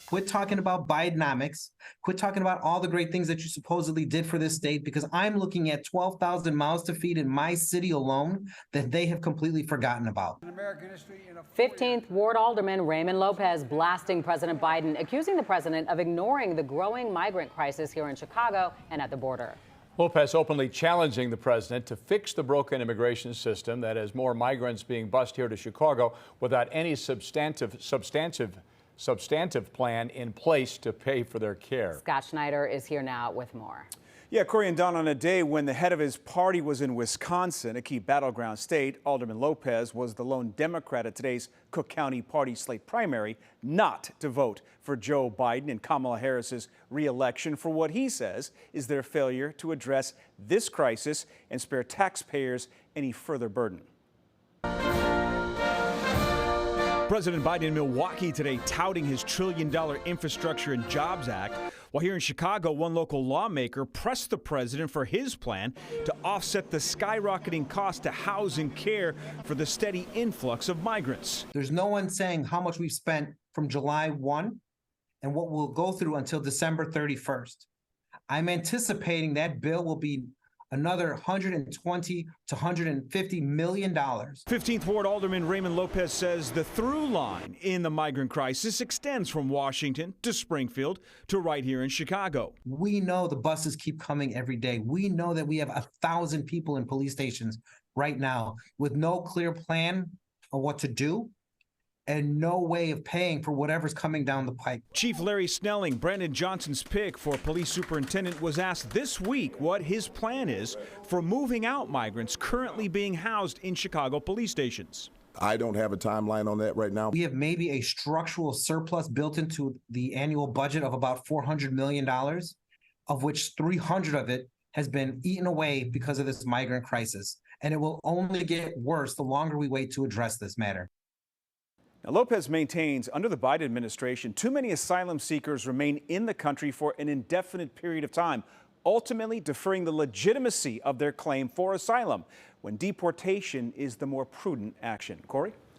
Quit talking about Bidenomics. Quit talking about all the great things that you supposedly did for this state, because I'm looking at 12,000 mouths to feed in my city alone that they have completely forgotten about. 15th Ward Alderman Raymond Lopez blasting President Biden, accusing the president of ignoring the growing migrant crisis here in Chicago and at the border. Lopez openly challenging the president to fix the broken immigration system that has more migrants being bused here to Chicago without any substantive plan in place to pay for their care. Scott Schneider is here now with more. Yeah, Corey and Don, on a day when the head of his party was in Wisconsin, a key battleground state, Alderman Lopez was the lone Democrat at today's Cook County party slate primary not to vote for Joe Biden and Kamala Harris's re-election for what he says is their failure to address this crisis and spare taxpayers any further burden. President Biden in Milwaukee today touting his trillion-dollar Infrastructure and Jobs Act, while here in Chicago, one local lawmaker pressed the president for his plan to offset the skyrocketing cost to house and care for the steady influx of migrants. There's no one saying how much we've spent from July 1 and what we'll go through until December 31st. I'm anticipating that bill will be another $120 to $150 million. 15th Ward Alderman Raymond Lopez says the through line in the migrant crisis extends from Washington to Springfield to right here in Chicago. We know the buses keep coming every day. We know that we have 1,000 people in police stations right now with no clear plan of what to do and no way of paying for whatever's coming down the pipe. Chief Larry Snelling, Brandon Johnson's pick for police superintendent, was asked this week what his plan is for moving out migrants currently being housed in Chicago police stations. I don't have a timeline on that right now. We have maybe a structural surplus built into the annual budget of about $400 million, of which 300 of it has been eaten away because of this migrant crisis. And it will only get worse the longer we wait to address this matter. Now, Lopez maintains under the Biden administration, too many asylum seekers remain in the country for an indefinite period of time, ultimately deferring the legitimacy of their claim for asylum when deportation is the more prudent action. Corey?